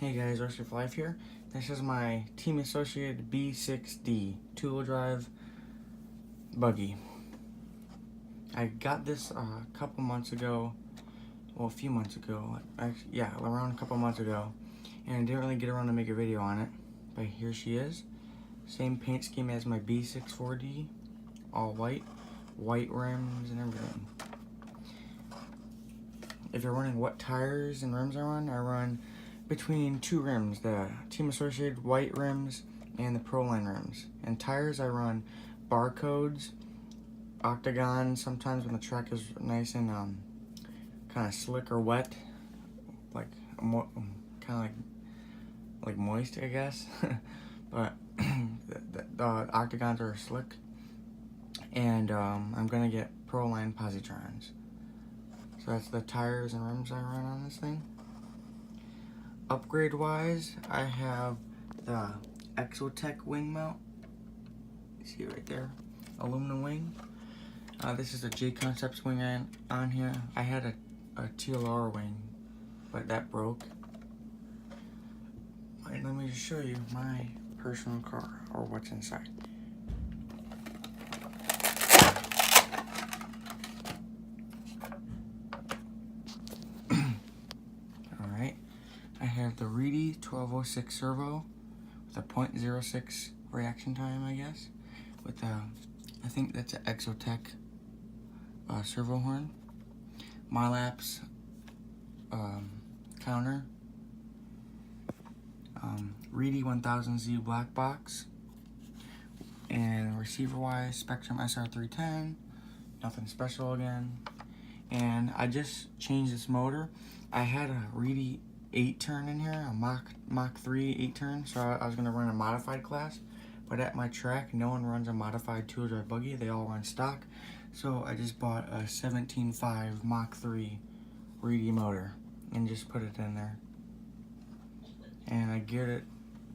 Hey guys, Rusty for Life here. This is my team associated b6d two-wheel drive buggy. I got this a couple months ago, well a few months ago, actually, yeah, around a couple months ago, and I didn't really get around to make a video on it, but here she is. Same paint scheme as my b6d, all white rims and everything. If you're wondering what tires and rims I run between two rims, the team associated white rims and the Proline rims. And tires, I run barcodes, octagon, sometimes when the track is nice and kind of slick or wet, like kind of like moist, I guess. But the octagons are slick. And I'm gonna get Proline positrons. So that's the tires and rims I run on this thing. Upgrade wise, I have the Exotech wing mount. You see it right there, aluminum wing. This is a J Concepts wing on here. I had a TLR wing, but that broke. And let me just show you my personal car, or what's inside. I have the Reedy 1206 servo with a 0.06 reaction time, I guess. With I think that's an Exotech servo horn. Milapse counter. Reedy 1000Z black box. And receiver-wise, Spectrum SR310. Nothing special again. And I just changed this motor. I had a Reedy 8-turn in here, a Mach 3 8-turn, so I was going to run a modified class, but at my track no one runs a modified two-wheel drive buggy, they all run stock, so I just bought a 17.5 Mach 3 Reedy motor and just put it in there, and I geared it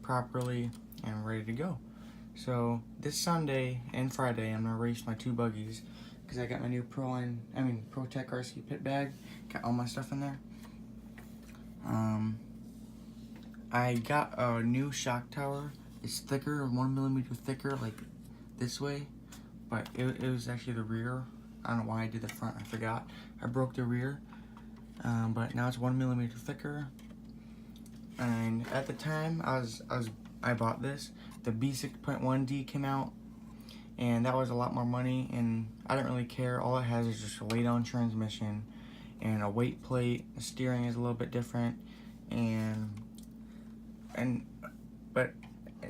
properly and ready to go. So this Sunday and Friday I'm going to race my two buggies because I got my new ProTech RC pit bag, got all my stuff in there. I got a new shock tower. It's thicker, 1mm thicker, like this way, but it was actually the rear. I don't know why I did the front, I forgot. I broke the rear, but now it's 1mm thicker. And at the time I bought this, the b6.1d came out, and that was a lot more money, and I didn't really care. All it has is just a lay-down transmission and a weight plate. The steering is a little bit different, but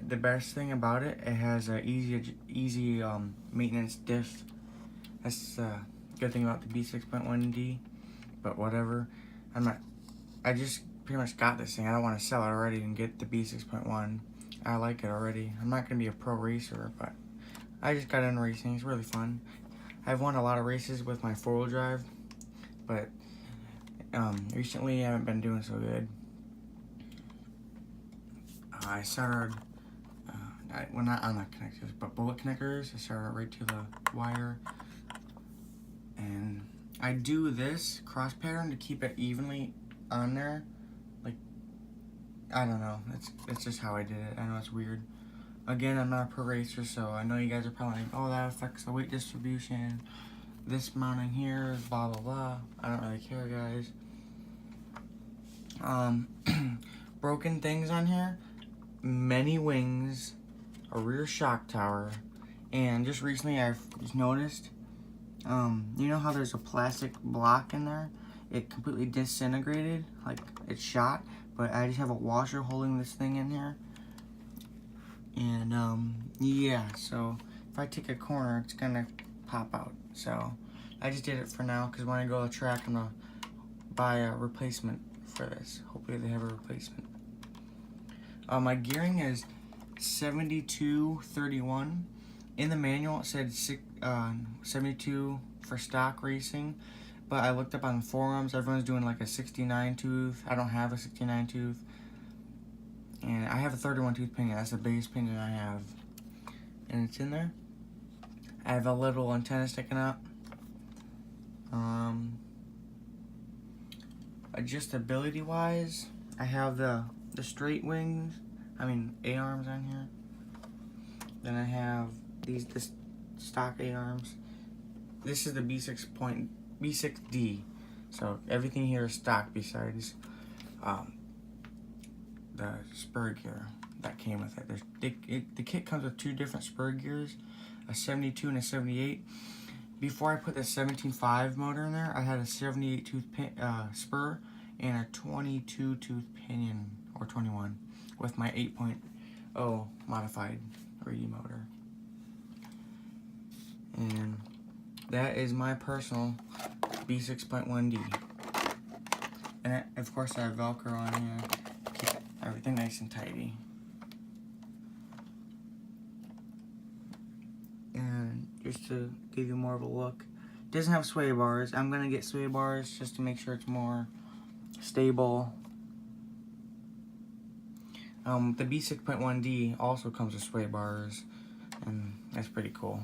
the best thing about it, it has a easy maintenance diff. That's the good thing about the b6.1d. But whatever, I just pretty much got this thing. I don't want to sell it already and get the b6.1. I like it already. I'm not gonna be a pro racer, but I just got into racing. It's really fun. I've won a lot of races with my four-wheel drive, but recently I haven't been doing so good. I soldered, well, not on the connectors, but bullet connectors. I soldered right to the wire, and I do this cross pattern to keep it evenly on there. Like, I don't know, it's just how I did it. I know it's weird. Again, I'm not a pro racer, so I know you guys are probably like, oh, that affects the weight distribution. This mounting here, blah blah blah. I don't really care, guys. Broken things on here: many wings, a rear shock tower, and just recently I've noticed, you know how there's a plastic block in there? It completely disintegrated, like it's shot, but I just have a washer holding this thing in here. And yeah, so if I take a corner, it's gonna pop out. So I just did it for now, because when I go to the track, I'm gonna buy a replacement for this. Hopefully they have a replacement. My gearing is 72-31. In the manual it said 72 for stock racing, but I looked up on forums, everyone's doing like a 69 tooth. I don't have a 69 tooth, and I have a 31 tooth pinion. That's the biggest pinion I have, and it's in there. I have a little antenna sticking up. Adjustability wise, I have the the straight wings, A-arms on here. Then I have this stock A-arms. This is the B6D. So everything here is stock besides the spur gear that came with it. The kit comes with 2 different spur gears, a 72 and a 78. Before I put the 17.5 motor in there, I had a 78 tooth spur and a 22 tooth pinion, or 21, with my 8.0 modified reedy motor. And that is my personal B6.1D. And of course I have Velcro on here to keep everything nice and tidy. And just to give you more of a look, it doesn't have sway bars. I'm gonna get sway bars just to make sure it's more stable. The B6.1D also comes with sway bars, and that's pretty cool.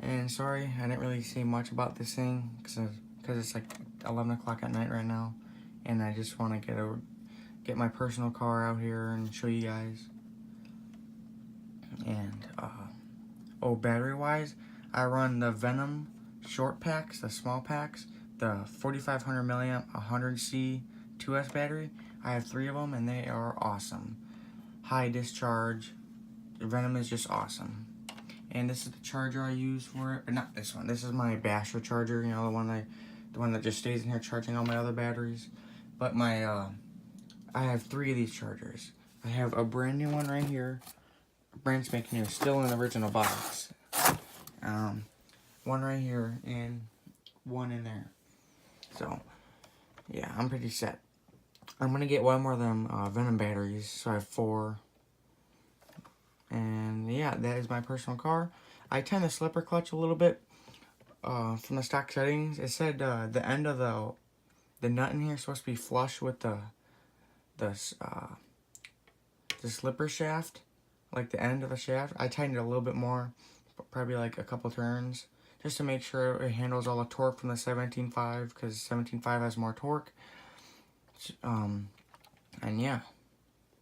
And sorry, I didn't really say much about this thing because it's like 11 o'clock at night right now, and I just want to get my personal car out here and show you guys. And battery wise, I run the Venom short packs, the small packs, the 4500 milliamp 100C 2S battery. I have 3 of them, and they are awesome. High discharge. The Venom is just awesome. And this is the charger I use for it. Or not this one. This is my Basher charger. You know, the one that just stays in here charging all my other batteries. But I have 3 of these chargers. I have a brand new one right here. Brand spanking new, still in the original box. One right here and one in there. So yeah, I'm pretty set. I'm gonna get one more of them Venom batteries, so I have 4. And yeah, that is my personal car. I tend to slipper clutch a little bit from the stock settings. It said the end of the nut in here is supposed to be flush with the slipper shaft, like the end of the shaft. I tightened it a little bit more, probably like a couple turns, just to make sure it handles all the torque from the 17.5, because 17.5 has more torque. And yeah,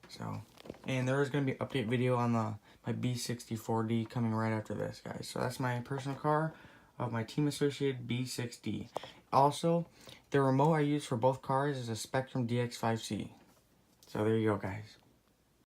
so, and there is going to be an update video on my B64D coming right after this, guys. So that's my personal car of my team associated B6D. Also, the remote I use for both cars is a Spectrum DX5C. So there you go, guys.